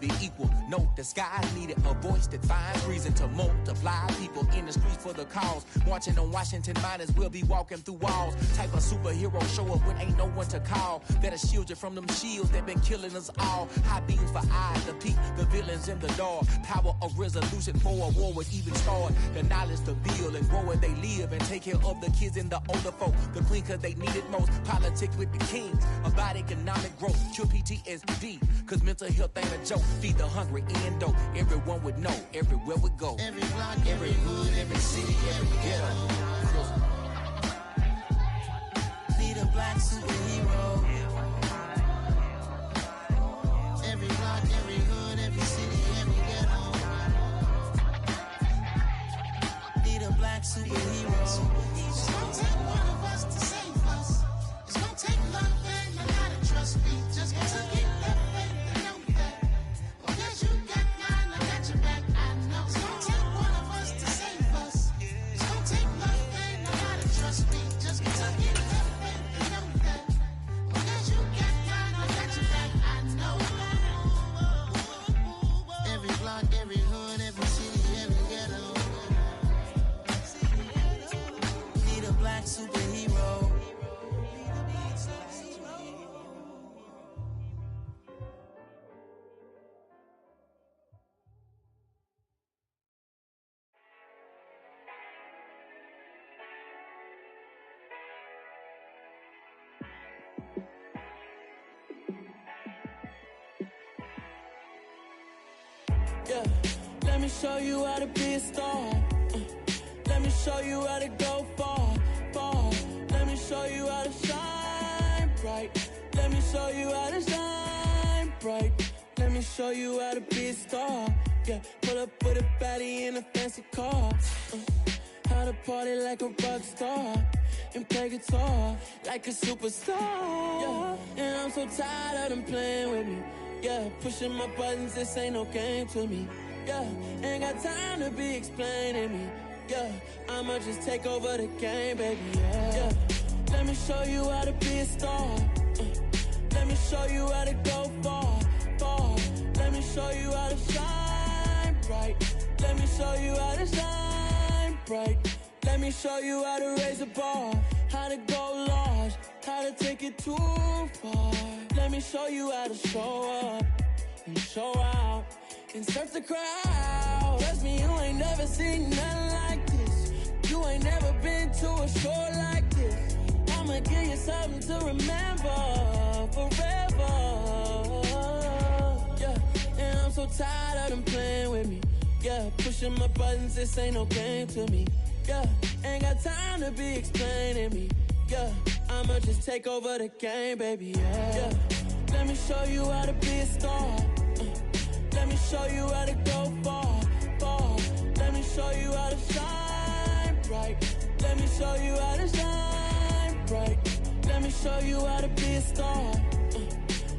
be equal. No, the sky needed a voice that finds reason to multiply. People in the streets for the cause. Marching on Washington miners will be walking through walls. Type of superhero show up when ain't no one to call. Better shield you from them shields that been killing us all. High beams for eyes, the peak, the villains in the dark. Power of resolution for a war would even start. The knowledge to build and grow where they live and take care of the kids and the older folk. The clean cause they need it most. Politics with the kings. About economic growth. Cure PTSD. Cause mental health ain't a joke. Feed the hungry and dope. Everyone would know. Everywhere we go. Every block, every hood, every city, every ghetto. Need a black superhero. Every block, every hood, every city, every ghetto. Need a black superhero. It's gonna take one of us to save us. It's gonna take love and a lot of trust. We just gotta get that faith and know that. Well, yes, you got mine, I got your back. I know it's gonna take one of us to save us. It's gonna take love and a lot of trust. We just gotta get that faith and know that. Well, yes, you got mine, I got your back. I know. Every block, every hood, every city, every ghetto. Need a black superhero. Yeah, let me show you how to be a star. Let me show you how to go far, far. Let me show you how to shine bright. Let me show you how to shine bright. Let me show you how to be a star. Yeah, pull up with a baddie in a fancy car. How to party like a rock star and play guitar like a superstar. Yeah, and I'm so tired of them playing with me. Yeah, pushing my buttons, this ain't no game to me. Yeah, ain't got time to be explaining me. Yeah, I'ma just take over the game, baby. Yeah, let me show you how to be a star. Let me show you how to go far, far. Let me show you how to shine bright. Let me show you how to shine bright. Let me show you how to raise a bar, how to go large, how to take it too far. Let me show you how to show up and show out and surf the crowd. Trust me, you ain't never seen nothing like this. You ain't never been to a show like this. I'ma give you something to remember forever. Yeah, and I'm so tired of them playing with me. Yeah, pushing my buttons, this ain't no game to me. Yeah, ain't got time to be explaining me. Yeah, I'ma just take over the game, baby. Yeah, let me show you how to be a star. Let me show you how to go far, far. Let me show you how to shine bright. Let me show you how to shine bright. Let me show you how to be a star.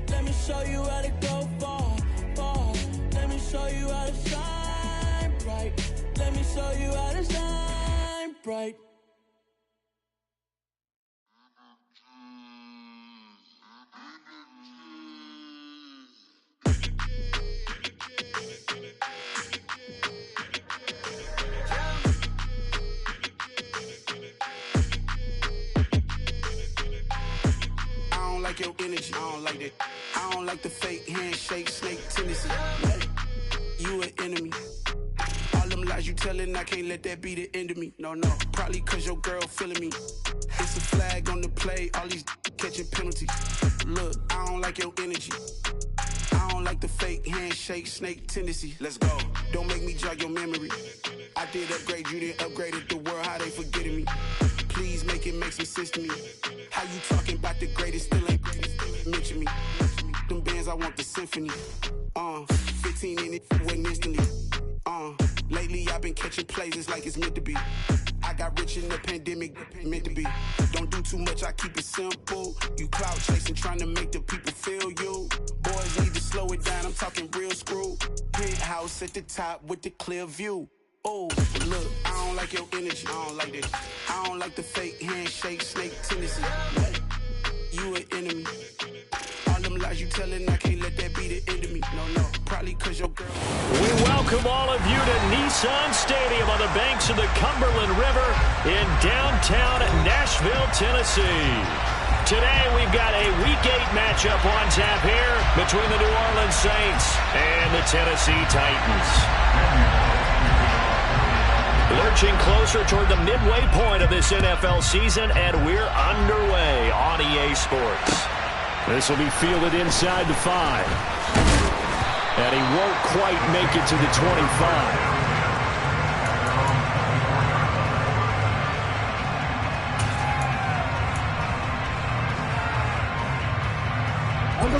Let me show you how to go far, far. Let me show you how to shine bright. Let me show you how to shine bright. Like your energy, I don't like that. I don't like the fake handshake, snake tendency. You an enemy. All them lies you telling, I can't let that be the end of me. No, probably cause your girl feeling me. It's a flag on the play, all these catching penalties. Look, I don't like your energy. I don't like the fake handshake, snake tendency. Let's go. Don't make me jog your memory. I did upgrade, you didn't upgrade it. The world, how they forgetting me. Please make it make some sense to me. How you talking about the greatest, still ain't greatest? Mention me. Them bands, I want the symphony. 15 in it, wasn't instantly. Lately I've been catching plays, it's like it's meant to be. I got rich in the pandemic, meant to be. Don't do too much, I keep it simple. You clout chasing, trying to make the people feel you. Boys need to slow it down, I'm talking real screw. Penthouse at the top with the clear view. Oh, look, I don't like your energy, I don't like that. I don't like the fake handshake, snake tendency. You an enemy. All them lies you telling, I can't let that be the end of me. No, probably cause your girl. We welcome all of you to Nissan Stadium on the banks of the Cumberland River in downtown Nashville, Tennessee. Today we've got a Week 8 matchup on tap here between the New Orleans Saints and the Tennessee Titans. Lurching closer toward the midway point of this NFL season, and we're underway on EA Sports. This will be fielded inside the 5. And he won't quite make it to the 25.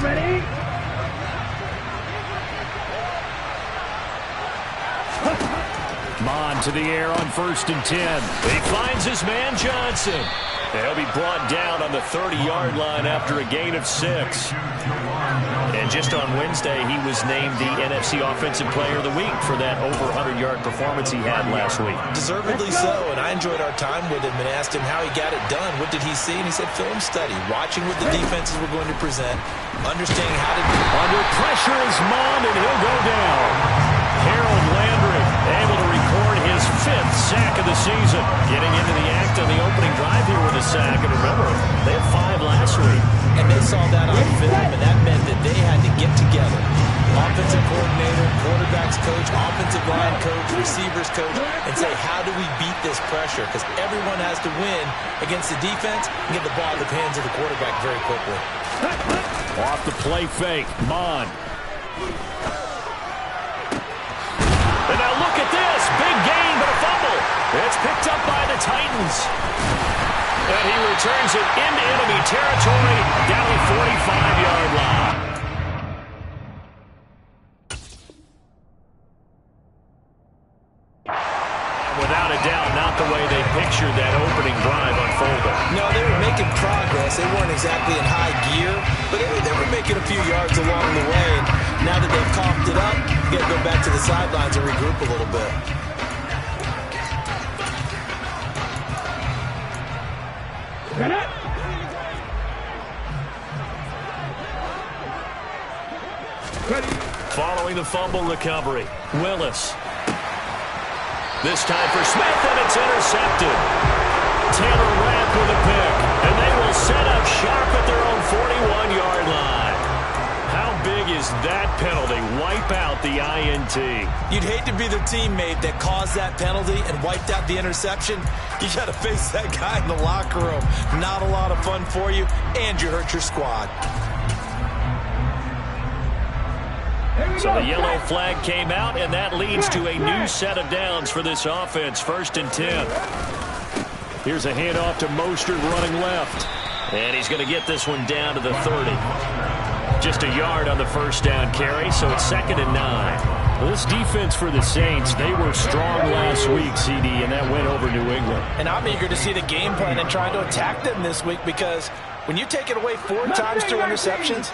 Ready? Mon to the air on 1st and 10. He finds his man Johnson. He'll be brought down on the 30-yard line after a gain of 6. And just on Wednesday, he was named the NFC Offensive Player of the Week for that over 100-yard performance he had last week. Deservedly so, and I enjoyed our time with him and asked him how he got it done. What did he see? And he said film study, watching what the defenses were going to present, understanding how to do it. Under pressure is Mon, and he'll go down. Harold Landry able to record his 5th sack of the season. Getting into the act on the opening drive here with a sack. And remember, they had 5 last week. And they saw that on film, and that meant that they had to get together. Offensive coordinator, quarterbacks coach, offensive line coach, receivers coach, and say, how do we beat this pressure? Because everyone has to win against the defense and get the ball in the hands of the quarterback very quickly. Off the play fake, Mon. And now look at this. Big gain, but a fumble. It's picked up by the Titans. And he returns it into enemy territory down the 45-yard line. Without a doubt, not the way they pictured that opening drive unfolding. No, they were making progress. They weren't exactly in high gear, but they were making a few yards along the way. And now that they've coughed it up, you got to go back to the sidelines and regroup a little bit. Following the fumble recovery, Willis. This time for Smith, and it's intercepted. Taylor Rapp with a pick, and they will set up sharp at their own 41-yard line. How big is that penalty? Wipe out the INT. You'd hate to be the teammate that caused that penalty and wiped out the interception. You got to face that guy in the locker room. Not a lot of fun for you, and you hurt your squad. So the yellow flag came out, and that leads to a new set of downs for this offense. 1st and 10. Here's a handoff to Mostert running left. And he's going to get this one down to the 30. Just a yard on the first down carry, so it's 2nd and 9. Well, this defense for the Saints, they were strong last week, CD, and that went over New England. And I'm eager to see the game plan and trying to attack them this week, because when you take it away 4 times through interceptions,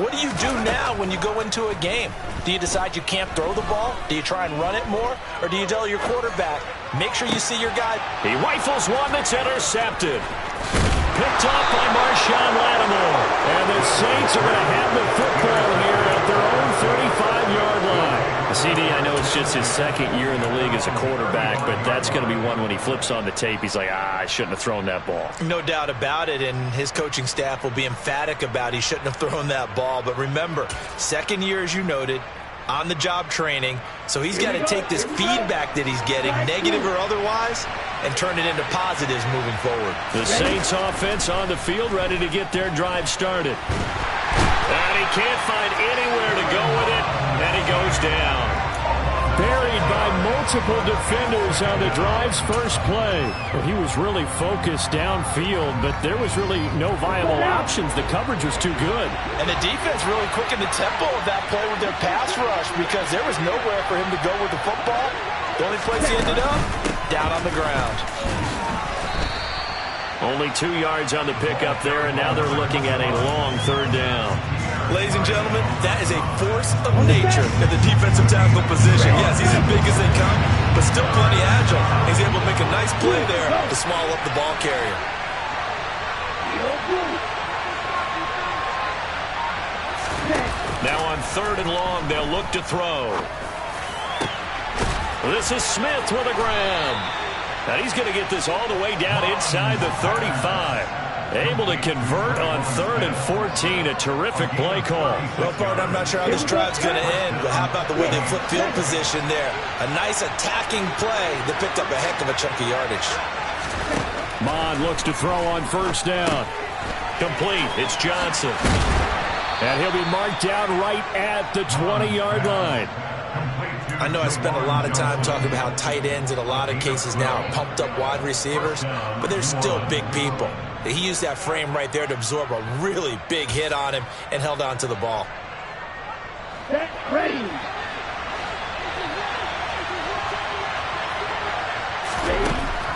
what do you do now when you go into a game? Do you decide you can't throw the ball? Do you try and run it more? Or do you tell your quarterback, make sure you see your guy? He rifles one that's intercepted. Picked off by Marshawn Lattimore. And the Saints are going to have the football here at their own 35-yard line. CD, I know it's just his 2nd year in the league as a quarterback, but that's going to be one when he flips on the tape, he's like, I shouldn't have thrown that ball. No doubt about it, and his coaching staff will be emphatic about he shouldn't have thrown that ball. But remember, 2nd year, as you noted, on-the-job training, so he's got to take this feedback that he's getting, negative or otherwise, and turn it into positives moving forward. The Saints offense on the field, ready to get their drive started. And he can't find anywhere to go with it, and he goes down. Buried by multiple defenders on the drive's first play. Well, he was really focused downfield, but there was really no viable options. The coverage was too good. And the defense really quickened the tempo of that play with their pass rush, because there was nowhere for him to go with the football. The only place he ended up, down on the ground. Only 2 yards on the pickup there, and now they're looking at a long 3rd down. Ladies and gentlemen, that is a force of nature in the defensive tackle position. Yes, he's as big as they come, but still plenty agile. He's able to make a nice play there to small up the ball carrier. Now on 3rd and long, they'll look to throw. This is Smith with a grab. And he's going to get this all the way down inside the 35. Able to convert on 3rd and 14. A terrific play call. Well, partner, I'm not sure how this drive's going to end, but how about the way they flip field position there? A nice attacking play that picked up a heck of a chunk of yardage. Mond looks to throw on 1st down. Complete. It's Johnson. And he'll be marked down right at the 20-yard line. I know I spent a lot of time talking about how tight ends in a lot of cases now are pumped up wide receivers, but they're still big people. He used that frame right there to absorb a really big hit on him and held on to the ball. Get ready.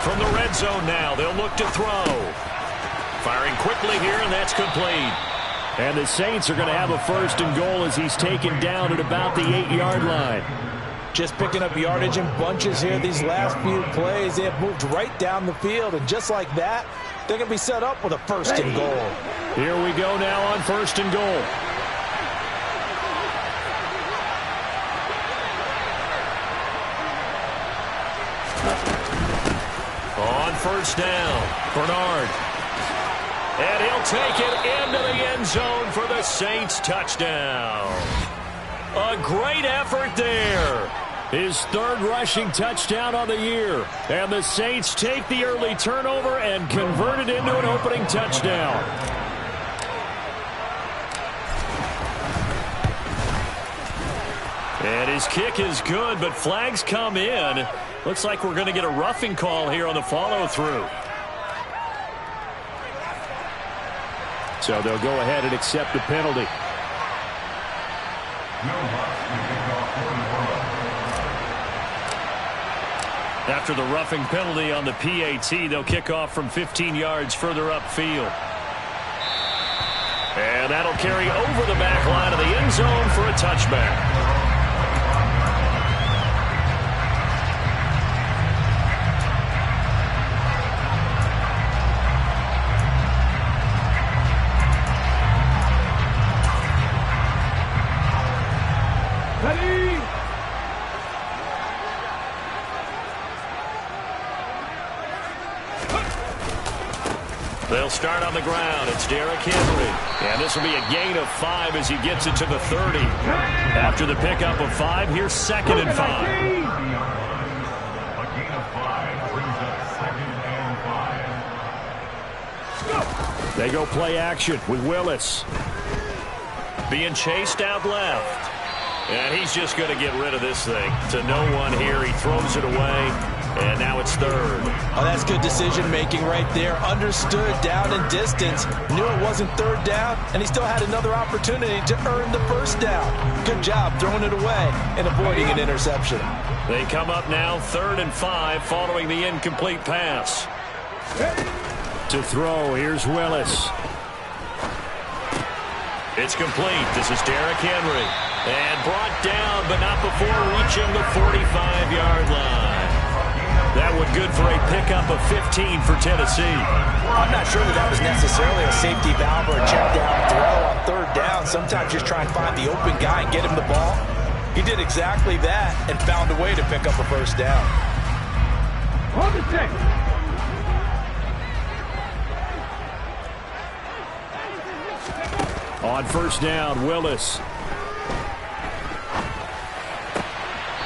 From the red zone now, they'll look to throw. Firing quickly here, and that's complete. And the Saints are going to have a 1st and goal as he's taken down at about the 8-yard line. Just picking up yardage in bunches here these last few plays. They have moved right down the field, and just like that, they're going to be set up with a 1st and goal. Here we go now on 1st and goal. On 1st down, Bernard. And he'll take it into the end zone for the Saints touchdown. A great effort there. His 3rd rushing touchdown on the year. And the Saints take the early turnover and convert it into an opening touchdown. And his kick is good, but flags come in. Looks like we're going to get a roughing call here on the follow-through. So they'll go ahead and accept the penalty. After the roughing penalty on the PAT, they'll kick off from 15 yards further upfield. And that'll carry over the back line of the end zone for a touchback. They'll start on the ground. It's Derrick Henry. And this will be a gain of 5 as he gets it to the 30. After the pickup of 5, here's 2nd and 5. A gain of 5 brings up 2nd and 5. They go play action with Willis. Being chased out left. And he's just going to get rid of this thing. To no one here. He throws it away. And now it's 3rd. Oh, that's good decision-making right there. Understood down and distance. Knew it wasn't 3rd down, and he still had another opportunity to earn the 1st down. Good job throwing it away and avoiding an interception. They come up now 3rd and 5 following the incomplete pass. To throw, here's Willis. It's complete. This is Derrick Henry. And brought down, but not before reaching the 45-yard line. That one good for a pickup of 15 for Tennessee. I'm not sure that was necessarily a safety valve or a check down throw on 3rd down. Sometimes just try and find the open guy and get him the ball. He did exactly that and found a way to pick up a 1st down. Hold the stick. On 1st down, Willis.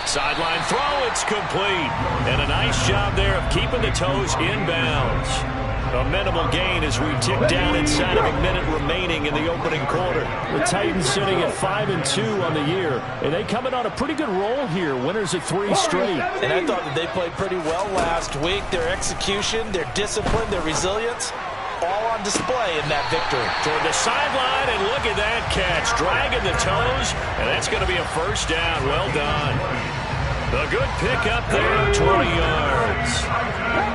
Sideline throw, it's complete. And a nice job there of keeping the toes inbounds. A minimal gain as we tick down inside of a minute remaining in the opening quarter. The Titans sitting at 5-2 on the year. And they coming on a pretty good roll here. Winners of 3 straight. And I thought that they played pretty well last week. Their execution, their discipline, their resilience, all on display in that victory. Toward the sideline, and look at that catch. Dragging the toes, and that's going to be a 1st down. Well done. A good pickup there, 20 yards.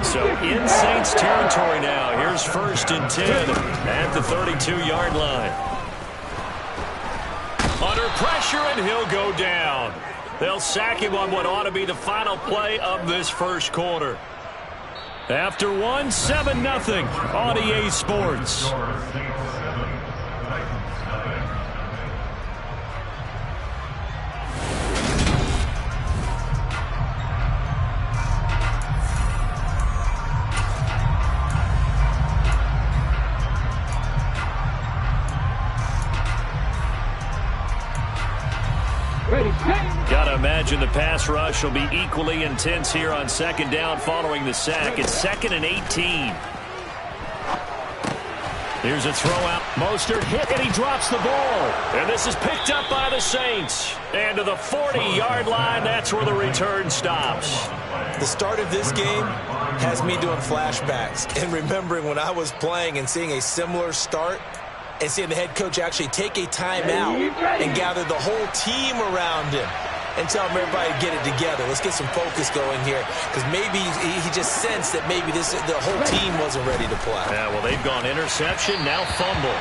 So in Saints territory now. Here's 1st and 10 at the 32-yard line. Under pressure, and he'll go down. They'll sack him on what ought to be the final play of this 1st quarter. After one, 7-0 on EA Sports. Gotta imagine the pass rush will be equally intense here on second down following the sack. It's 2nd and 18. Here's a throw out. Mostert hit, and he drops the ball. And this is picked up by the Saints. And to the 40-yard line, that's where the return stops. The start of this game has me doing flashbacks and remembering when I was playing and seeing a similar start and seeing the head coach actually take a timeout and gather the whole team around him and tell everybody to get it together. Let's get some focus going here, because maybe he just sensed that maybe the whole team wasn't ready to play. Yeah, well, they've gone interception, now fumble.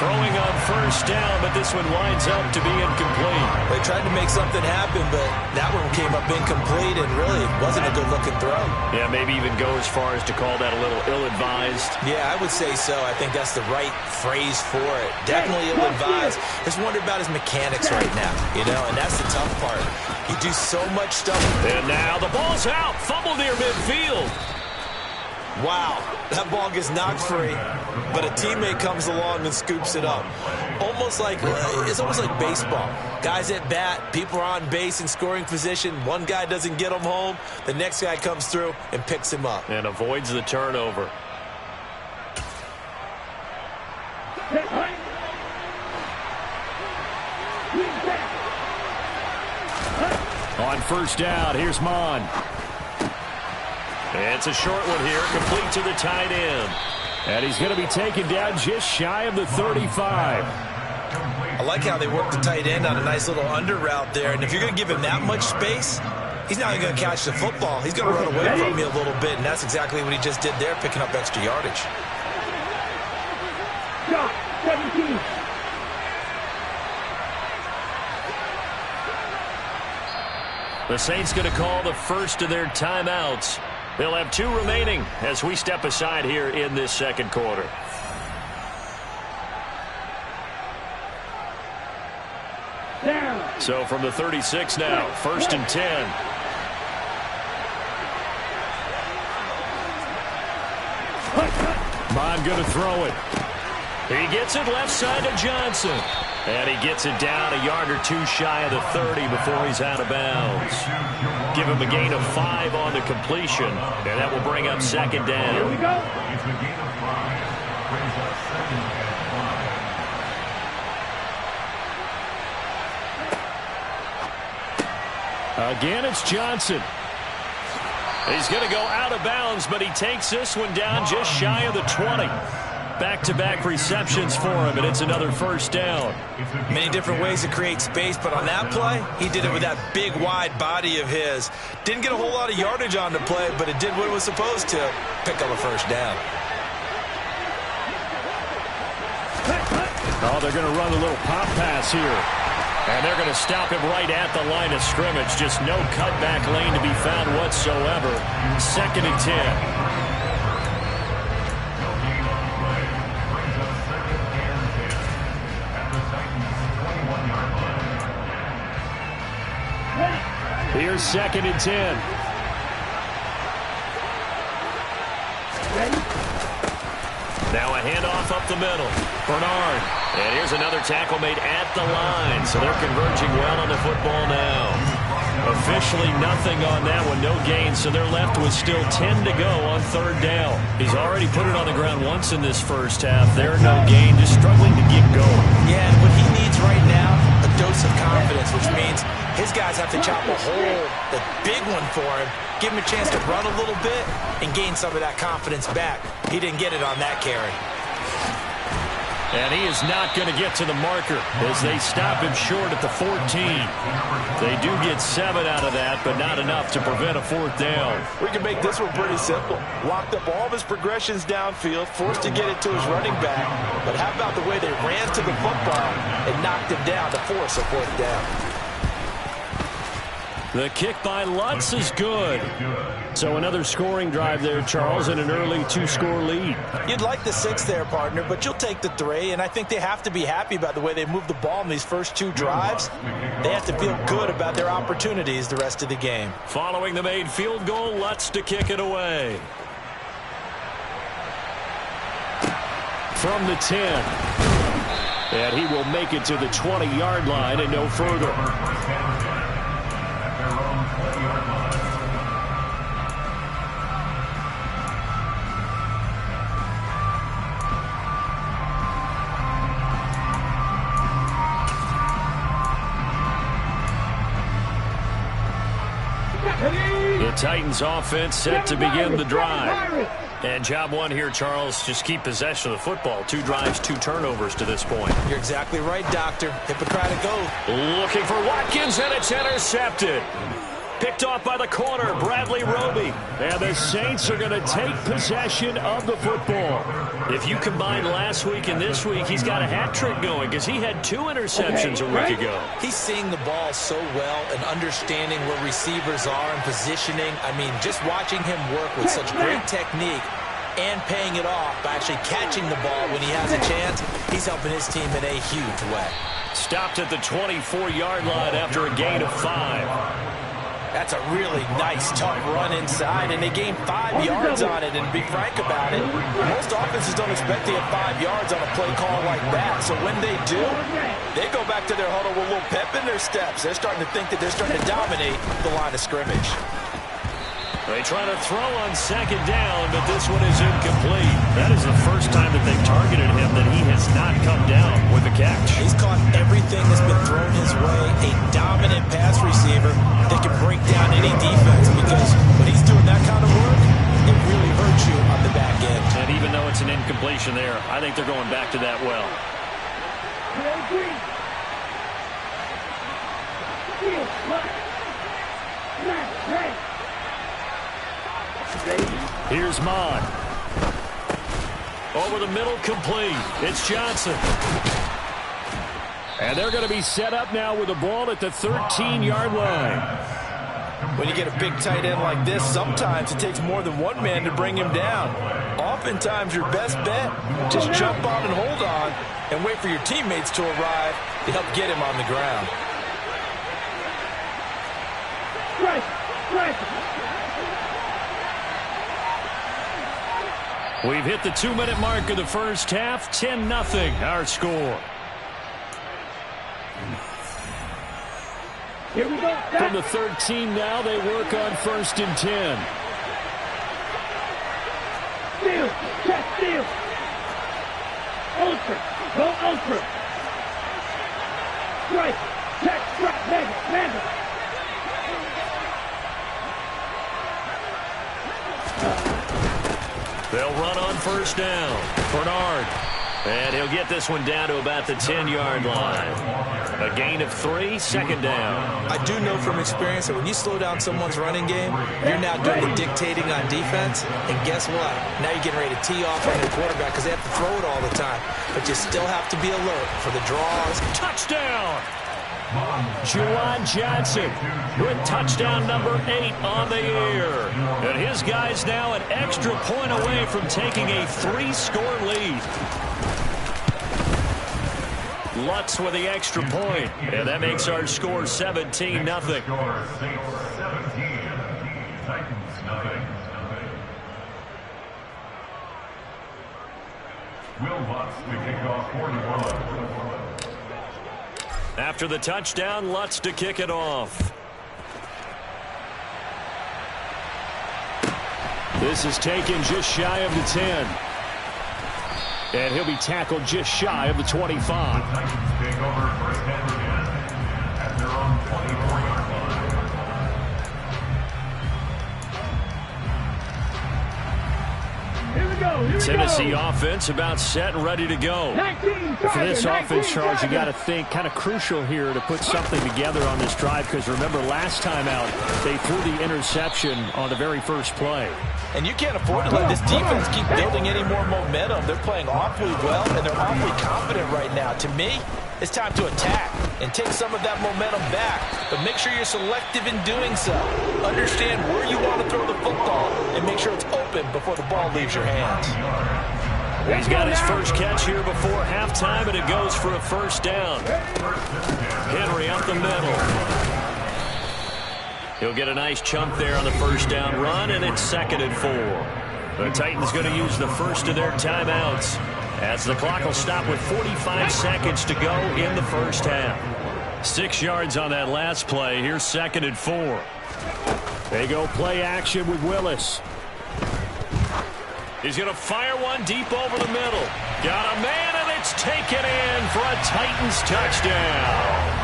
Throwing on first down, but this one winds up to be incomplete. They tried to make something happen, but that one came up incomplete and really wasn't a good-looking throw. Yeah, maybe even go as far as to call that a little ill-advised. Yeah, I would say so. I think that's the right phrase for it. Definitely ill-advised. Just wonder about his mechanics right now, and that's the tough part. You do so much stuff. And now the ball's out. Fumble near midfield. Wow, that ball gets knocked free, but a teammate comes along and scoops it up. It's almost like baseball. Guys at bat, people are on base in scoring position. One guy doesn't get him home. The next guy comes through and picks him up. And avoids the turnover. On first down, here's Mon. It's a short one here, complete to the tight end. And he's going to be taken down just shy of the 35. I like how they work the tight end on a nice little under route there. And if you're going to give him that much space, he's not even going to catch the football. He's going to run away from you a little bit, and that's exactly what he just did there, picking up extra yardage. 17. The Saints going to call the first of their timeouts. They'll have 2 remaining as we step aside here in this second quarter. Down. So from the 36 now, 1st and 10. Mon going to throw it. He gets it left side to Johnson. And he gets it down a yard or 2 shy of the 30 before he's out of bounds. Give him a gain of 5 on the completion, and that will bring up second down. Here we go. It's a gain of 5. Brings up second and 5. Again, it's Johnson. He's going to go out of bounds, but he takes this one down just shy of the 20. Back-to-back receptions for him, and it's another first down. Many different ways to create space, but on that play, he did it with that big, wide body of his. Didn't get a whole lot of yardage on the play, but it did what it was supposed to. Pick up a first down. Oh, they're going to run a little pop pass here. And they're going to stop him right at the line of scrimmage. Just no cutback lane to be found whatsoever. 2nd and 10. Here's 2nd and 10. Now a handoff up the middle. Bernard. And here's another tackle made at the line. So they're converging well on the football now. Officially nothing on that one. No gain. So they're left with still 10 to go on 3rd down. He's already put it on the ground once in this first half. There, no gain. Just struggling to get going. Yeah, and what he needs right now, a dose of confidence, which means his guys have to chop a hole, the big one for him, give him a chance to run a little bit and gain some of that confidence back. He didn't get it on that carry. And he is not going to get to the marker as they stop him short at the 14. They do get 7 out of that, but not enough to prevent a 4th down. We can make this one pretty simple. Locked up all of his progressions downfield, forced to get it to his running back. But how about the way they ran to the football and knocked him down to force a 4th down? The kick by Lutz is good. So another scoring drive there, Charles, and an early 2-score lead. You'd like the 6 there, partner, but you'll take the 3, and I think they have to be happy about the way they moved the ball in these first 2 drives. They have to feel good about their opportunities the rest of the game. Following the made field goal, Lutz to kick it away. From the 10. And he will make it to the 20-yard line and no further. The Titans offense set to begin the drive. And job one here, Charles, just keep possession of the football. 2 drives, 2 turnovers to this point. You're exactly right, Doctor. Hippocratic oath. Looking for Watkins, and it's intercepted. Picked off by the corner, Bradley Roby. And the Saints are going to take possession of the football. If you combine last week and this week, he's got a hat trick going because he had 2 interceptions a week ago. He's seeing the ball so well and understanding where receivers are and positioning. I mean, just watching him work with such great technique and paying it off by actually catching the ball when he has a chance, he's helping his team in a huge way. Stopped at the 24-yard line after a gain of 5. That's a really nice, tough run inside, and they gained 5 yards on it. And to be frank about it, most offenses don't expect to get 5 yards on a play call like that. So when they do, they go back to their huddle with a little pep in their steps. They're starting to think that they're starting to dominate the line of scrimmage. They try to throw on second down, but this one is incomplete. That is the first time that they've targeted him that he has not come down with a catch. He's caught everything that's been thrown his way. A dominant pass receiver that can break down any defense, because when he's doing that kind of work, it really hurts you on the back end. And even though it's an incompletion there, I think they're going back to that well. Here's Mond. Over the middle, complete. It's Johnson. And they're going to be set up now with the ball at the 13-yard line. When you get a big tight end like this, sometimes it takes more than one man to bring him down. Oftentimes, your best bet, just jump on and hold on and wait for your teammates to arrive to help get him on the ground. We've hit the 2-minute mark of the first half. 10-0 our score. Here we go. From the 13 now, they work on 1st and 10. Steal. Check steal. Ultra. Go ultra. Strike. Check strike. Mega. They'll run on 1st down. Bernard. And he'll get this one down to about the 10-yard line. A gain of 3, 2nd down. I do know from experience that when you slow down someone's running game, you're now doing the dictating on defense. And guess what? Now you're getting ready to tee off on your quarterback because they have to throw it all the time. But you still have to be alert for the draws. Touchdown! Juwan Johnson with touchdown number 8 on the year. And his guys now an extra point away from taking a 3-score lead. Lutz with the extra point. And that makes our score 17-0. Will Lutz to kick off 41. After the touchdown, Lutz to kick it off. This is taken just shy of the 10. And he'll be tackled just shy of the 25. The Titans take over 1st and 10 at their own 24-yard line. Here we go. Tennessee offense about set and ready to go. For this offense, Charles, you got to think kind of crucial here to put something together on this drive, because remember last time out they threw the interception on the very first play. And you can't afford to let this defense keep building any more momentum. They're playing awfully well, and they're awfully confident right now. To me, it's time to attack and take some of that momentum back. But make sure you're selective in doing so. Understand where you want to throw the football and make sure it's open before the ball leaves your hands. He's got his first catch here before halftime, and it goes for a 1st down. Henry up the middle. He'll get a nice chunk there on the 1st down run, and it's 2nd and 4. The Titans going to use the first of their timeouts. as the clock will stop with 45 seconds to go in the first half. 6 yards on that last play. Here's 2nd and 4. They go play action with Willis. He's going to fire one deep over the middle. Got a man, and it's taken in for a Titans touchdown.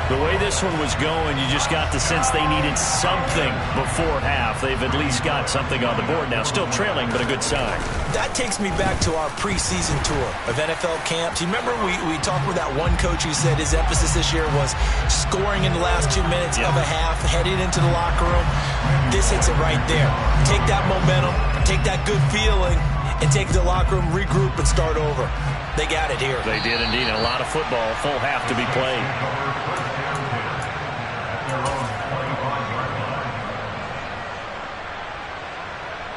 The way this one was going, you just got the sense they needed something before half. They've at least got something on the board now. Still trailing, but a good sign. That takes me back to our preseason tour of NFL camps. You remember we talked with that one coach who said his emphasis this year was scoring in the last 2 minutes of a half, heading into the locker room. This hits it right there. Take that momentum, take that good feeling, and take the locker room, regroup, and start over. They got it here. They did indeed. A lot of football, full half to be played.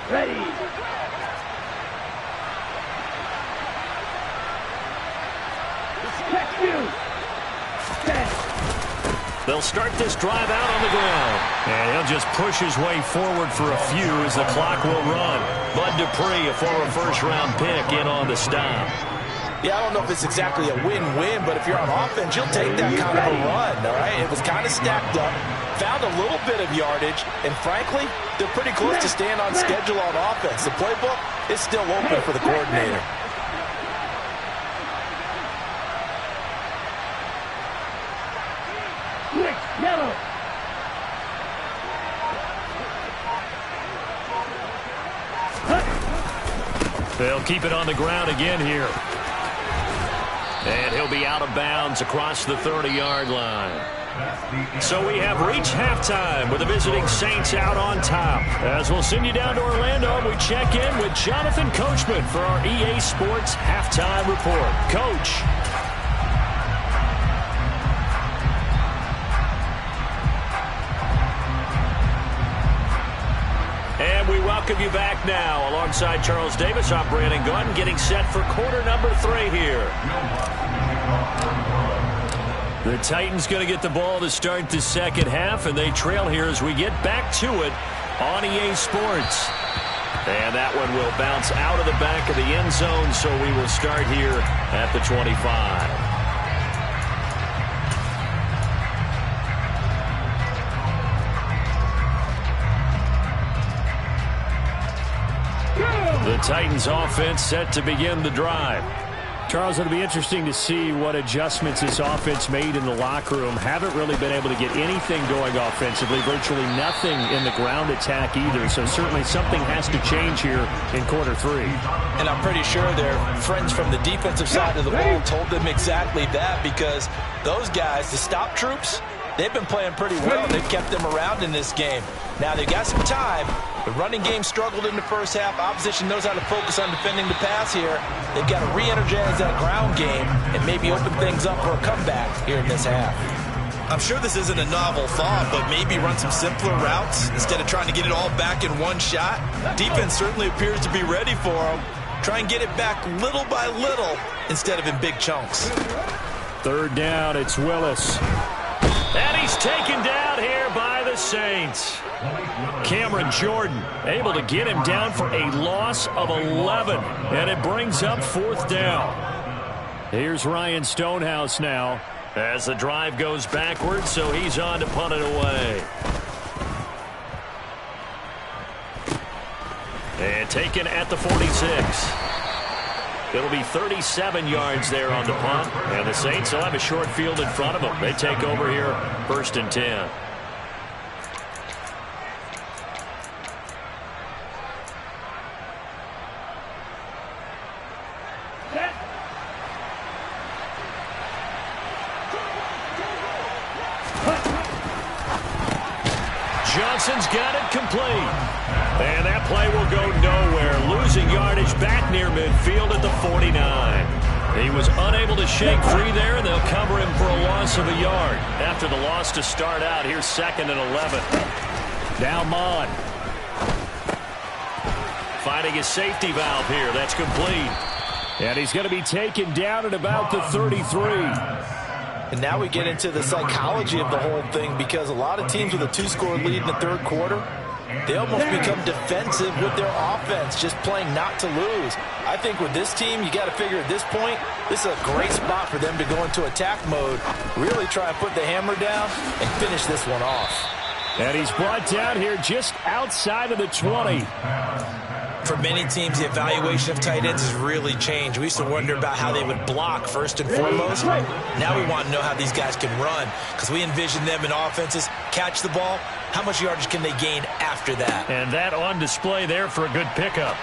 Ready. Check you. They'll start this drive out on the ground. And he'll just push his way forward for a few as the clock will run. Bud Dupree, a former first-round pick, in on the stop. Yeah, I don't know if it's exactly a win-win, but if you're on offense, you'll take that kind of a run, all right? It was kind of stacked up, found a little bit of yardage, and frankly, they're pretty close to staying on schedule on offense. The playbook is still open for the coordinator. Quick, yellow. They'll keep it on the ground again here. And he'll be out of bounds across the 30-yard line. So we have reached halftime with the visiting Saints out on top. As we'll send you down to Orlando, we check in with Jonathan Coachman for our EA Sports Halftime Report. Coach. And we welcome you back now. Alongside Charles Davis, I'm Brandon Gunn, getting set for quarter number 3 here. The Titans going to get the ball to start the second half, and they trail here as we get back to it on EA Sports. And that one will bounce out of the back of the end zone, so we will start here at the 25. The Titans offense set to begin the drive. Charles, it'll be interesting to see what adjustments this offense made in the locker room. Haven't really been able to get anything going offensively, virtually nothing in the ground attack either. So certainly something has to change here in quarter 3. And I'm pretty sure their friends from the defensive side of the ball told them exactly that, because those guys, the stop troops, they've been playing pretty well. They've kept them around in this game. Now they've got some time. The running game struggled in the first half. Opposition knows how to focus on defending the pass here. They've got to re-energize that ground game and maybe open things up for a comeback here in this half. I'm sure this isn't a novel thought, but maybe run some simpler routes instead of trying to get it all back in one shot. Defense certainly appears to be ready for them. Try and get it back little by little instead of in big chunks. 3rd down, it's Willis. And he's taken down here by the Saints. Cameron Jordan able to get him down for a loss of 11. And it brings up 4th down. Here's Ryan Stonehouse now as the drive goes backwards, so he's on to punt it away. And taken at the 46. It'll be 37 yards there on the punt, and the Saints will have a short field in front of them. They take over here, 1st and 10. Johnson's got it complete. And that play will go nowhere. Losing yardage back near midfield at the 49. He was unable to shake free there, and they'll cover him for a loss of a yard. After the loss to start out, here's 2nd and 11. Now Mon. Finding his safety valve here. That's complete. And he's going to be taken down at about the 33. And now we get into the psychology of the whole thing, because a lot of teams with a 2-score lead in the 3rd quarter, they almost become defensive with their offense, just playing not to lose. I think with this team, you got to figure at this point, this is a great spot for them to go into attack mode, really try and put the hammer down and finish this one off. And he's brought down here just outside of the 20. For many teams, the evaluation of tight ends has really changed. We used to wonder about how they would block first and foremost. Now we want to know how these guys can run, because we envision them in offenses, catch the ball, how much yardage can they gain after that? And that on display there for a good pickup.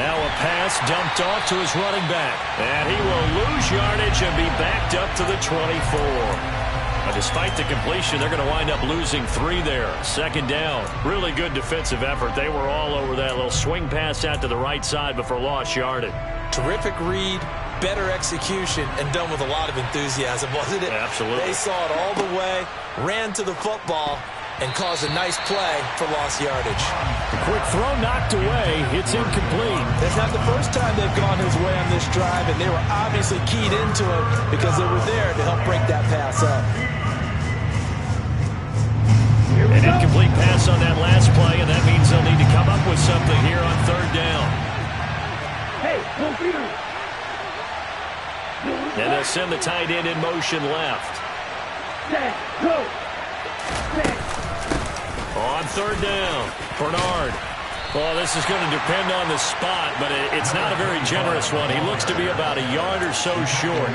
Now a pass dumped off to his running back. And he will lose yardage and be backed up to the 24. But despite the completion, they're going to wind up losing 3 there. Second down. Really good defensive effort. They were all over that little swing pass out to the right side before lost yardage. Terrific read, better execution, and done with a lot of enthusiasm, wasn't it? Absolutely. They saw it all the way, ran to the football, and caused a nice play for lost yardage. A quick throw knocked away. It's incomplete. That's not the first time they've gone his way on this drive, and they were obviously keyed into it because they were there to help break that pass up. An incomplete pass on that last play, and that means they'll need to come up with something here on third down. Hey, and they'll send the tight end in motion left. set, go. Set. On third down, Bernard. Well, this is going to depend on the spot, but it's not a very generous one. He looks to be about a yard or so short.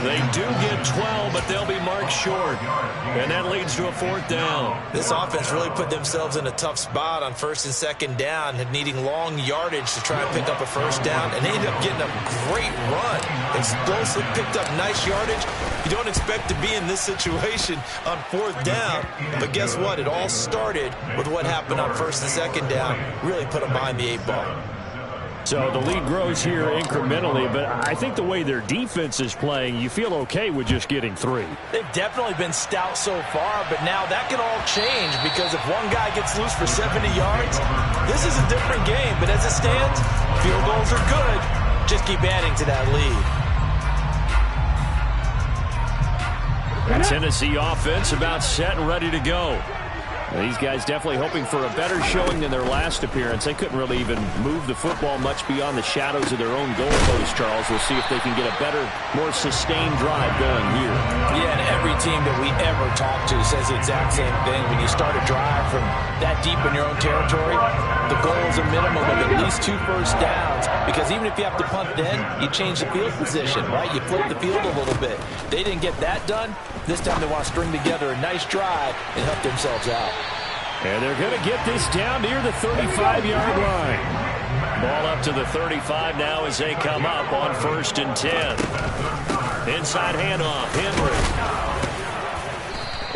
They do get 12, but they'll be marked short. And that leads to a fourth down. This offense really put themselves in a tough spot on first and second down, needing long yardage to try and pick up a first down, and they ended up getting a great run. Explosive, picked up nice yardage. You don't expect to be in this situation on fourth down, but guess what? It all started with what happened on first and second down. Really put them behind the 8 ball. So the lead grows here incrementally, but I think the way their defense is playing, you feel okay with just getting 3. They've definitely been stout so far, but now that can all change because if one guy gets loose for 70 yards, this is a different game. But as it stands, field goals are good. Just keep adding to that lead. Tennessee offense about set and ready to go. These guys definitely hoping for a better showing than their last appearance. They couldn't really even move the football much beyond the shadows of their own goalpost, Charles. We'll see if they can get a better, more sustained drive going here. Yeah, and every team that we ever talk to says the exact same thing. When you start a drive from that deep in your own territory, the goal is a minimum of at least 2 first downs, because even if you have to punt then, you change the field position, right? You flip the field a little bit. They didn't get that done. This time they want to string together a nice drive and help themselves out. And they're going to get this down near the 35-yard line. Ball up to the 35 now as they come up on 1st and 10. Inside handoff, Henry.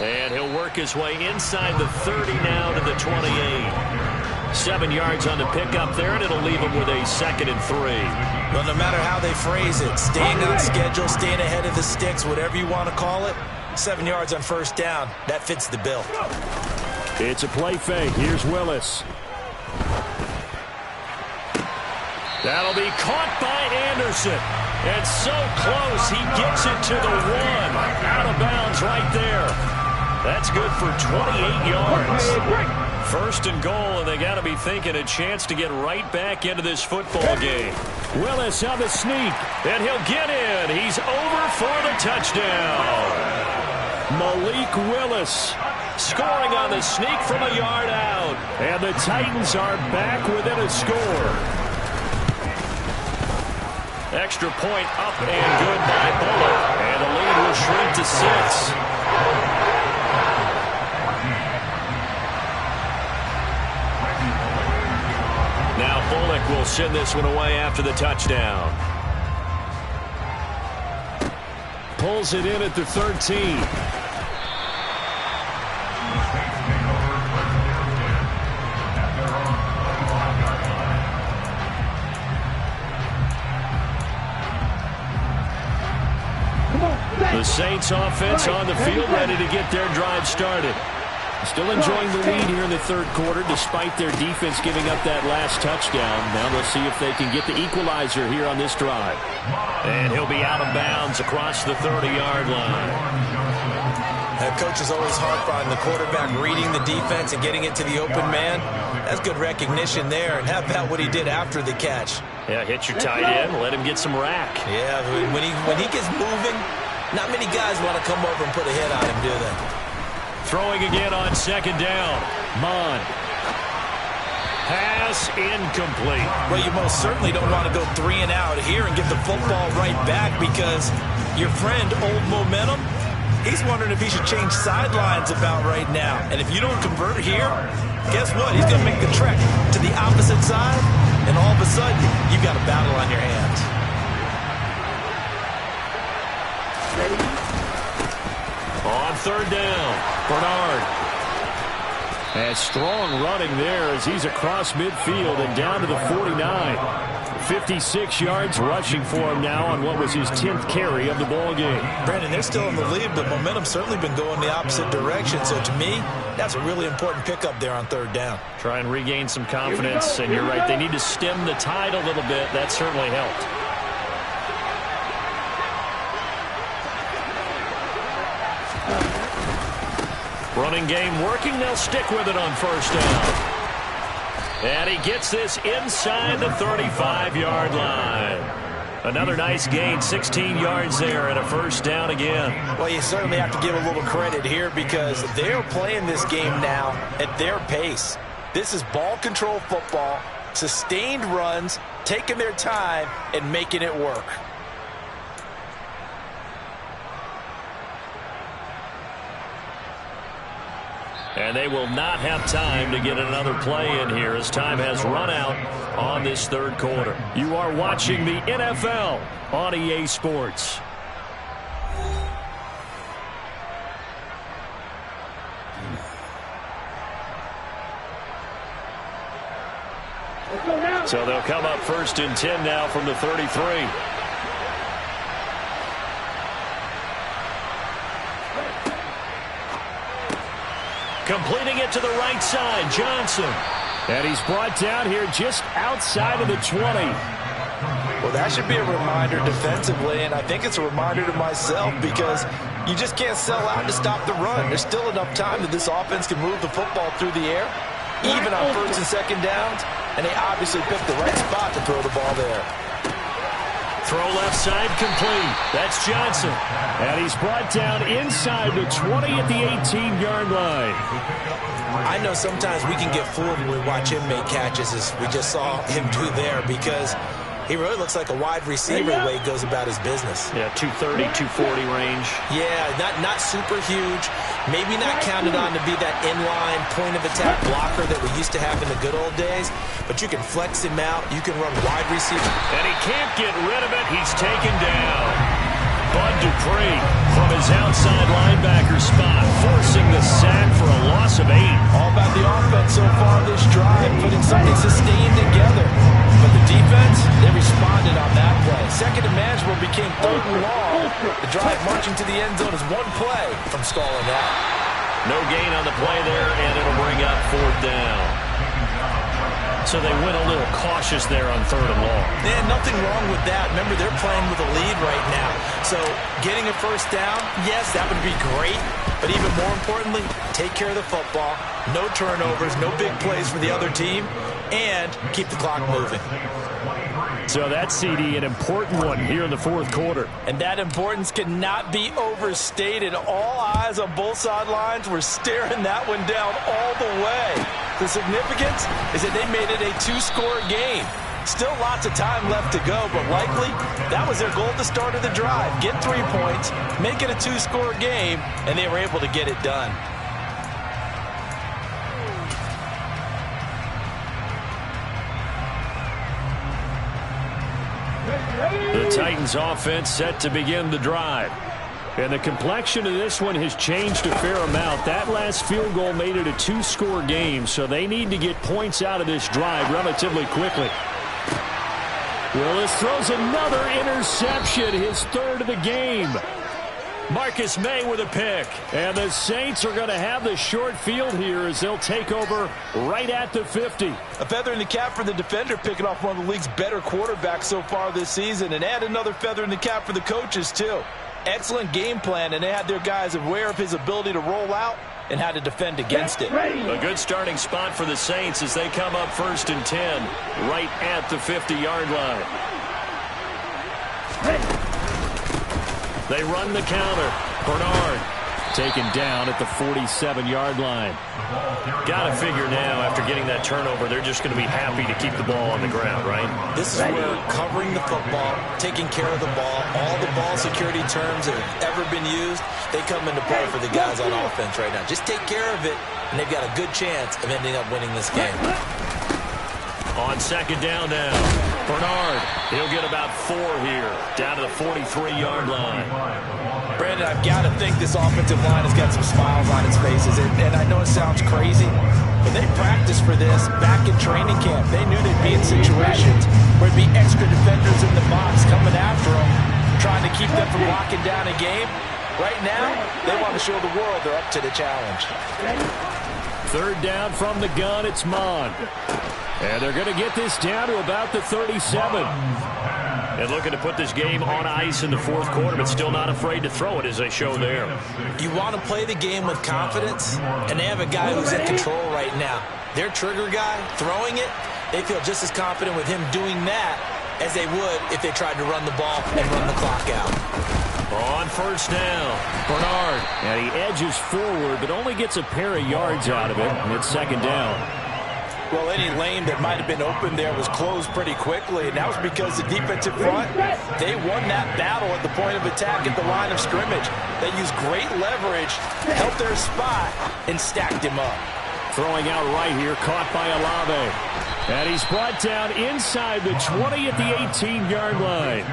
And he'll work his way inside the 30 now to the 28. 7 yards on the pickup there, and it'll leave him with a 2nd and 3. Well, no matter how they phrase it, staying on schedule, staying ahead of the sticks, whatever you want to call it, 7 yards on first down, that fits the bill. It's a play fake. Here's Willis. That'll be caught by Anderson. And so close, he gets it to the 1. Out of bounds right there. That's good for 28 yards. 1st and goal, and they got to be thinking a chance to get right back into this football game. Willis on the sneak, and he'll get in. He's over for the touchdown. Malik Willis scoring on the sneak from a yard out. And the Titans are back within a score. Extra point up and good by Bullock. And the lead will shrink to 6. Now Bullock will send this one away after the touchdown. Pulls it in at the 13. The Saints offense on the field, ready to get their drive started. Still enjoying the lead here in the 3rd quarter, despite their defense giving up that last touchdown. Now they'll see if they can get the equalizer here on this drive. And he'll be out of bounds across the 30-yard line. Coaches always harp on the quarterback reading the defense and getting it to the open man. That's good recognition there. And how about what he did after the catch? Yeah, hit your tight end, let him get some rack. Yeah, when he gets moving, not many guys want to come over and put a hit on him, do they? Throwing again on second down. Mon. Pass incomplete. Well, you most certainly don't want to go 3 and out here and get the football right back, because your friend, Old Momentum, he's wondering if he should change sidelines about right now. And if you don't convert here, guess what? He's going to make the trek to the opposite side, and all of a sudden, you've got a battle on your hands. On third down, Bernard. And strong running there as he's across midfield and down to the 49. 56 yards rushing for him now on what was his 10th carry of the ball game. Brandon, they're still in the lead, but momentum's certainly been going the opposite direction. So to me, that's a really important pickup there on third down. Try and regain some confidence, and you're right. They need to stem the tide a little bit. That certainly helped. Running game working. They'll stick with it on first down. And he gets this inside the 35-yard line. Another nice gain, 16 yards there, and a first down again. Well, you certainly have to give a little credit here, because they're playing this game now at their pace. This is ball control football, sustained runs, taking their time, and making it work. And they will not have time to get another play in here as time has run out on this third quarter. You are watching the NFL on EA Sports. So they'll come up first and 10 now from the 33. Completing it to the right side, Johnson. And he's brought down here just outside of the 20. Well, that should be a reminder defensively, and I think it's a reminder to myself, because you just can't sell out to stop the run. There's still enough time that this offense can move the football through the air, even on first and second downs, and they obviously picked the right spot to throw the ball there. Throw left side complete. That's Johnson. And he's brought down inside the 20 at the 18-yard line. I know sometimes we can get fooled when we watch him make catches, as we just saw him do there, because he really looks like a wide receiver the way he goes about his business. Yeah, 230, 240 range. Yeah, not super huge. Maybe not counted on to be that inline point-of-attack blocker that we used to have in the good old days, but you can flex him out. You can run wide receiver. And he can't get rid of it. He's taken down. Bud Dupree from his outside linebacker spot, forcing the sack for a loss of 8. All about the offense so far this drive, putting something sustained together. But the defense, they responded on that play. Second and manageable became third and long. The drive marching to the end zone is one play from stalling out. No gain on the play there, and it'll bring up fourth down. So they went a little cautious there on third and long. Yeah, nothing wrong with that. Remember, they're playing with a lead right now. So getting a first down, yes, that would be great. But even more importantly, take care of the football. No turnovers, no big plays for the other team, and keep the clock moving. So that, CD, an important one here in the fourth quarter. And that importance cannot be overstated. All eyes on both sidelines were staring that one down all the way. The significance is that they made it a 2-score game. Still lots of time left to go, but likely that was their goal at the start of the drive. Get 3 points, make it a 2-score game, and they were able to get it done. The Titans offense set to begin the drive. And the complexion of this one has changed a fair amount. That last field goal made it a 2-score game, so they need to get points out of this drive relatively quickly. Willis throws another interception, his third of the game. Marcus May with a pick. And the Saints are going to have the short field here as they'll take over right at the 50. A feather in the cap for the defender, picking off one of the league's better quarterbacks so far this season, and add another feather in the cap for the coaches, too. Excellent game plan, and they had their guys aware of his ability to roll out and how to defend against it. A good starting spot for the Saints as they come up 1st and 10 right at the 50-yard line. They run the counter. Bernard taken down at the 47-yard line. Got to figure now, after getting that turnover, they're just going to be happy to keep the ball on the ground, right? This is where covering the football, taking care of the ball, all the ball security terms that have ever been used, they come into play for the guys on offense right now. Just take care of it, and they've got a good chance of ending up winning this game. On 2nd down now, Bernard, he'll get about 4 here, down to the 43-yard line. Brandon, I've got to think this offensive line has got some smiles on its faces, and I know it sounds crazy, but they practiced for this back in training camp. They knew they'd be in situations where there'd be extra defenders in the box coming after them, trying to keep them from locking down a game. Right now, they want to show the world they're up to the challenge. 3rd down from the gun, it's Mond. And they're going to get this down to about the 37. And looking to put this game on ice in the 4th quarter, but still not afraid to throw it as they show there. You want to play the game with confidence, and they have a guy who's in control right now. Their trigger guy, throwing it, they feel just as confident with him doing that as they would if they tried to run the ball and run the clock out. On 1st down, Bernard. And he edges forward, but only gets a pair of yards out of it, and it's 2nd down. Well, any lane that might have been open there was closed pretty quickly, and that was because the defensive front, they won that battle at the point of attack at the line of scrimmage. They used great leverage, helped their spot, and stacked him up. Throwing out right here, caught by Olave. And he's brought down inside the 20 at the 18-yard line.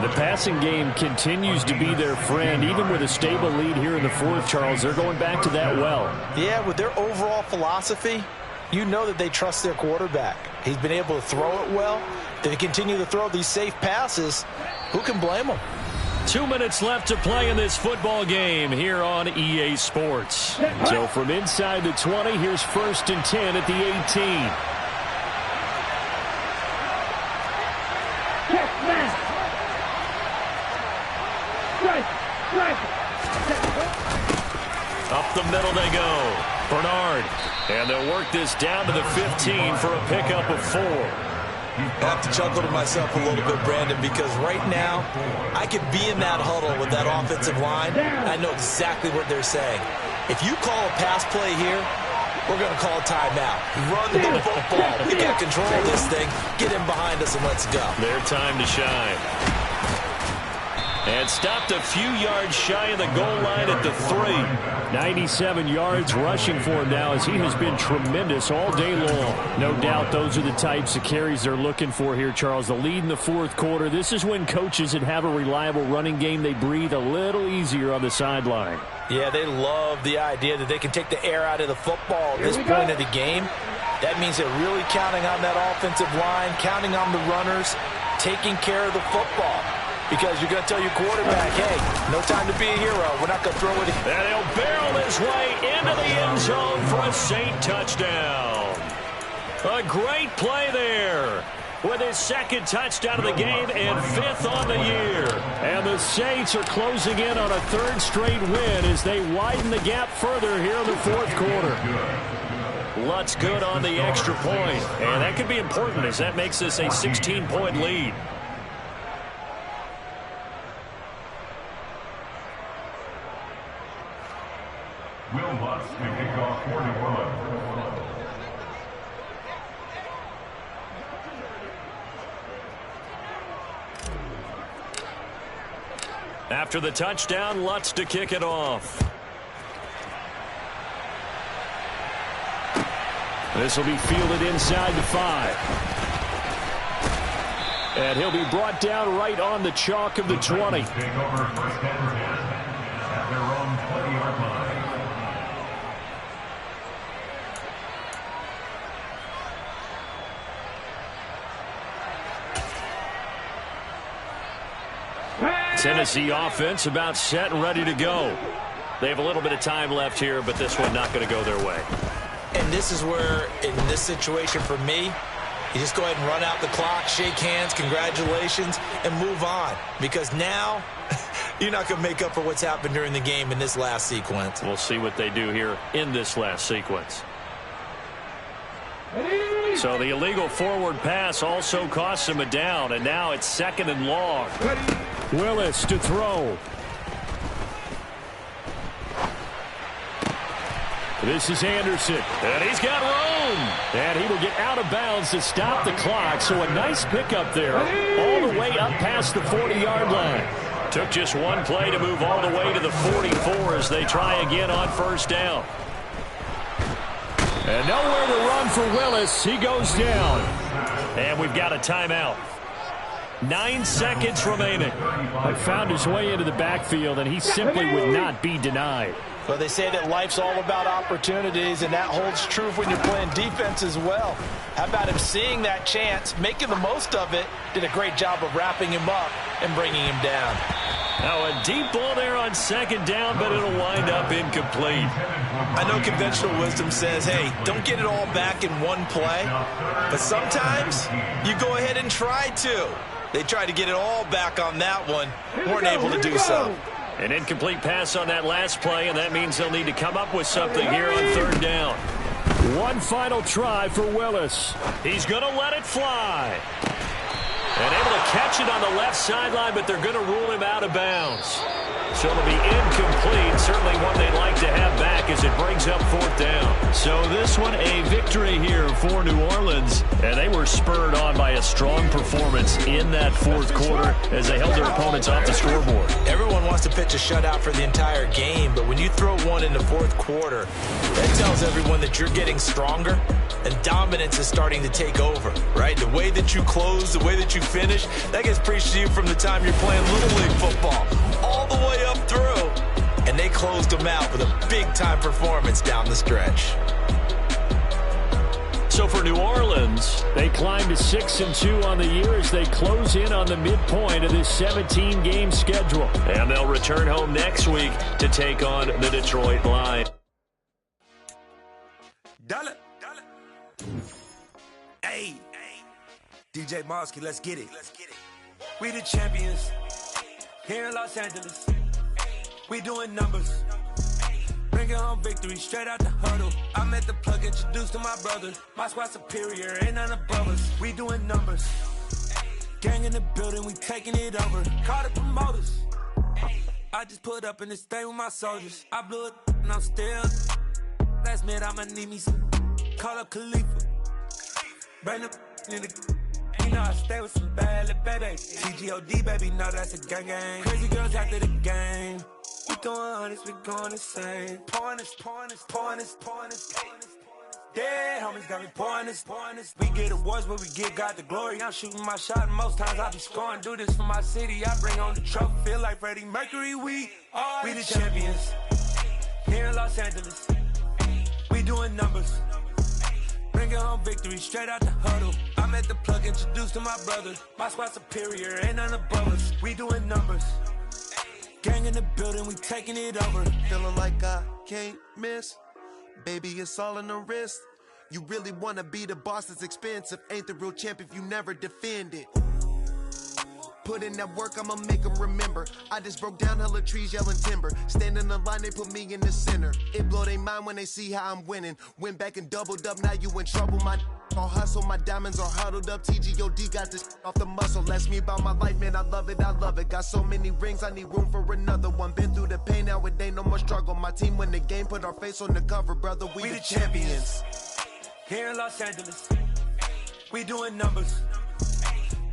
The passing game continues to be their friend, even with a stable lead here in the 4th, Charles. They're going back to that well. Yeah, with their overall philosophy, you know that they trust their quarterback. He's been able to throw it well. They continue to throw these safe passes. Who can blame them? 2 minutes left to play in this football game here on EA Sports. So from inside the 20, here's 1st and 10 at the 18. Up the middle they go. Bernard. And they'll work this down to the 15 for a pickup of 4. I have to chuckle to myself a little bit, Brandon, because right now I could be in that huddle with that offensive line. I know exactly what they're saying. If you call a pass play here, we're going to call a timeout. Run the football. We got control of this thing. Get in behind us and let's go. Their time to shine. And stopped a few yards shy of the goal line at the 3. 97 yards rushing for him now as he has been tremendous all day long. No doubt those are the types of carries they're looking for here, Charles. The lead in the 4th quarter. This is when coaches that have a reliable running game, they breathe a little easier on the sideline. Yeah, they love the idea that they can take the air out of the football at this point of the game. That means they're really counting on that offensive line, counting on the runners, taking care of the football. Because you're going to tell your quarterback, hey, no time to be a hero. We're not going to throw it. And he'll barrel his way into the end zone for a Saint touchdown. A great play there with his 2nd touchdown of the game and 5th on the year. And the Saints are closing in on a 3rd straight win as they widen the gap further here in the 4th quarter. Lutz good on the extra point. And that could be important as that makes this a 16-point lead. Will Lutz to kick off 41. After the touchdown, Lutz to kick it off. This will be fielded inside the 5. And he'll be brought down right on the chalk of the 20. Take over 1st and 10 at their own 20-yard line. Tennessee offense about set and ready to go. They have a little bit of time left here, but this one not going to go their way. And this is where, in this situation for me, you just go ahead and run out the clock, shake hands, congratulations, and move on. Because now you're not going to make up for what's happened during the game in this last sequence. We'll see what they do here in this last sequence. So the illegal forward pass also costs him a down, and now it's 2nd and long. Willis to throw. This is Anderson, and he's got room. And he will get out of bounds to stop the clock, so a nice pickup there all the way up past the 40-yard line. Took just one play to move all the way to the 44 as they try again on 1st down. And nowhere to run for Willis. He goes down. And we've got a timeout. 9 seconds remaining. I found his way into the backfield, and he simply would not be denied. Well, they say that life's all about opportunities, and that holds true when you're playing defense as well. How about him seeing that chance, making the most of it, did a great job of wrapping him up and bringing him down. Now a deep ball there on 2nd down, but it'll wind up incomplete. I know conventional wisdom says, hey, don't get it all back in one play. But sometimes you go ahead and try to. They tried to get it all back on that one. Weren't able to do so. An incomplete pass on that last play, and that means they'll need to come up with something here on 3rd down. One final try for Willis. He's going to let it fly. And able to catch it on the left sideline, but they're going to rule him out of bounds. So it'll be incomplete. Certainly one they'd like to have back as it brings up 4th down. So this one a victory here for New Orleans. And they were spurred on by a strong performance in that 4th quarter as they held their opponents off the scoreboard. Everyone wants to pitch a shutout for the entire game, but when you throw one in the 4th quarter, that tells everyone that you're getting stronger and dominance is starting to take over, right? The way that you close, the way that you finish, that gets preached to you from the time you're playing Little League football all the way up through, and they closed them out with a big-time performance down the stretch. So for New Orleans, they climb to 6-2 on the year as they close in on the midpoint of this 17-game schedule. And they'll return home next week to take on the Detroit Lions. Dollar. Hey, DJ Mosky, let's get it. We the champions here in Los Angeles. We doing numbers. Bringing home victory straight out the huddle. I'm at the plug, introduced to my brother. My squad superior, ain't none above us. We doing numbers. Gang in the building, we taking it over. Call the promoters. I just put up in this thing with my soldiers. I blew it and I'm still. Last minute, I'ma need me some. Call up Khalifa. Bring them in the. You know I stay with some bad little baby. TGOD, baby, no, that's a gang gang. Crazy girls after the game. We throwing hundreds, we going insane. Pouring this. Dead homies got me pouring this. We get awards, but we get God the glory. I'm shooting my shot, and most times I be scoring. Do this for my city, I bring on the trophy. Feel like Freddie Mercury, we the champions. Here in Los Angeles, we doing numbers. Bringing home victory straight out the huddle. I'm at the plug, introduced to my brother. My squad superior, ain't none above us. We doing numbers. Gang in the building, we taking it over. Feeling like I can't miss. Baby, it's all in the wrist. You really wanna be the boss, it's expensive. Ain't the real champ if you never defend it. Put in that work, I'ma make them remember. I just broke down hella trees, yelling timber. Stand in the line, they put me in the center. It blow their mind when they see how I'm winning. Went back and doubled up, now you in trouble. My all hustle, my diamonds are huddled up. TGOD got this off the muscle. Ask me about my life, man, I love it. Got so many rings, I need room for another one. Been through the pain, now it ain't no more struggle. My team win the game, put our face on the cover, brother. We the champions. Here in Los Angeles, we doing numbers.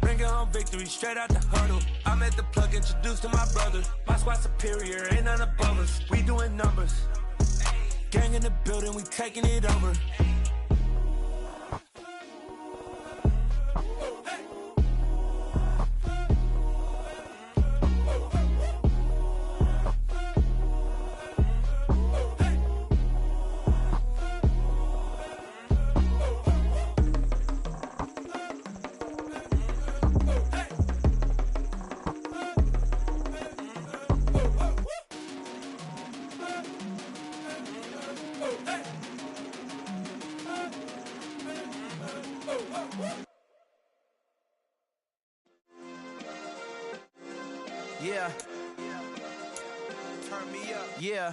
Bringing home victory straight out the huddle. I'm at the plug, introduced to my brother. My squad superior, ain't none above us. We doing numbers. Gang in the building, we taking it over. Yeah. Turn me up. Yeah.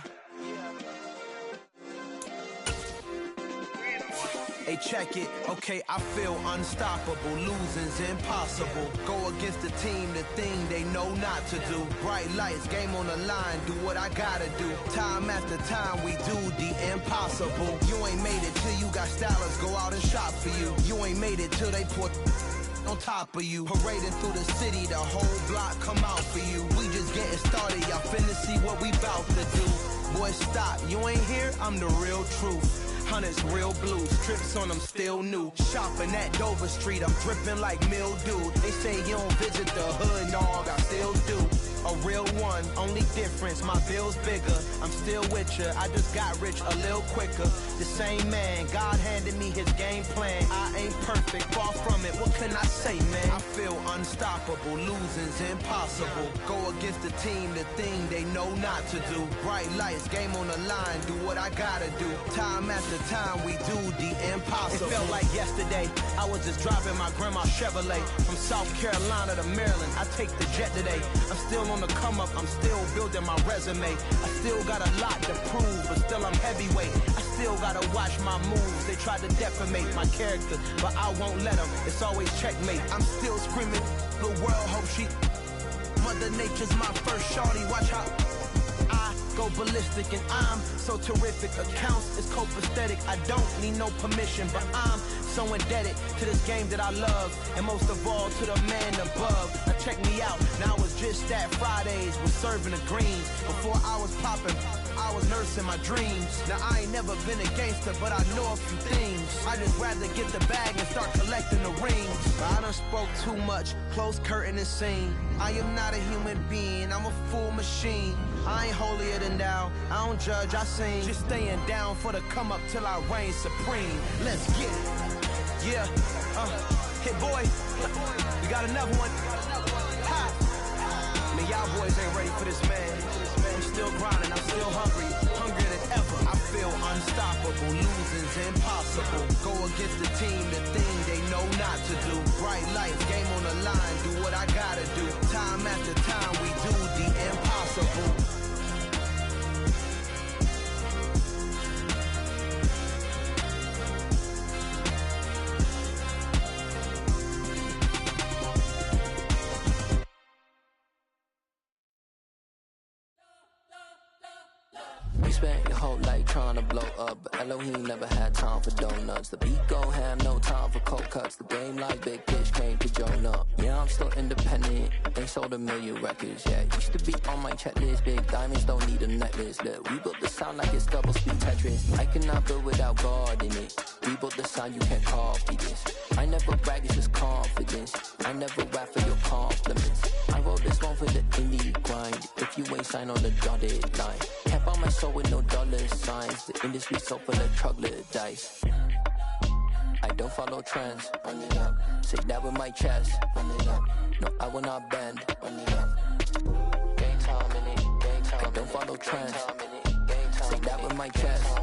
Hey, check it. Okay, I feel unstoppable. Losing's impossible. Go against the team, the thing they know not to do. Bright lights, game on the line, do what I gotta do. Time after time, we do the impossible. You ain't made it till you got stylers go out and shop for you. You ain't made it till they put on top of you. Parading through the city, the whole block come out for you. We just getting started, y'all finna see what we bout to do. Boy, stop, you ain't here, I'm the real truth. Hunters, real blues, trips on them still new. Shopping at Dover Street, I'm dripping like mildew. They say you don't visit the hood, dog, I still do. A real one, only difference, my bill's bigger. I'm still with ya, I just got rich a little quicker. The same man, God handed me his game plan. I ain't perfect, far from it, what can I say, man? I feel unstoppable, losing's impossible. Go against the team, the thing they know not to do. Bright lights, game on the line, do what I gotta do. Time after time, we do the impossible. It felt like yesterday, I was just driving my grandma's Chevrolet. From South Carolina to Maryland, I take the jet today. I'm still on the come up, I'm still building my resume. I still got a lot to prove, but still I'm heavyweight. I still gotta watch my moves. They tried to defamate my character, but I won't let them. It's always checkmate. I'm still screaming, the world hope she. Mother Nature's my first shorty, watch how I go ballistic and I'm so terrific. Accounts is copacetic, I don't need no permission, but I'm so indebted to this game that I love, and most of all to the man above. Now check me out, now I was just at Fridays, was serving the greens. Before I was popping, I was nursing my dreams. Now I ain't never been a gangster, but I know a few things. I just rather get the bag and start collecting the rings. I done spoke too much, close curtain and scene. I am not a human being, I'm a full machine. I ain't holier than thou, I don't judge, I sing. Just staying down for the come up till I reign supreme. Let's get it. Yeah, hit boy, we got another one. Ha! Man, y'all boys ain't ready for this, man. I'm still grinding, I'm still hungry, hungrier than ever. I feel unstoppable, losing's impossible. Go against the team, the thing they know not to do. Bright lights, game on the line, do what I gotta do. Time after time, we do the impossible. Spent your whole life trying to blow up, but Elohim never had time for donuts. The beat gon' have no time for cold cuts. The game like Big Fish came to Jonah. Yeah, I'm still independent. They sold 1 million records. Yeah, used to be on my checklist. Big diamonds don't need a necklace. Look, we built the sound like it's double speed Tetris. I cannot build without God in it. We built the sound, you can't copy this. I never brag, it's just confidence. I never rap for your compliments. I wrote this one for the indie grind. If you ain't signed on the dotted line, can't buy my soul with no dollar signs. The industry so full of troglodytes. I don't follow trends. Run it up. Say that with my chest. Run it up. No, I will not bend. Run it up. Gang time in it. Gang time. I don't follow trends. Say that with my chest.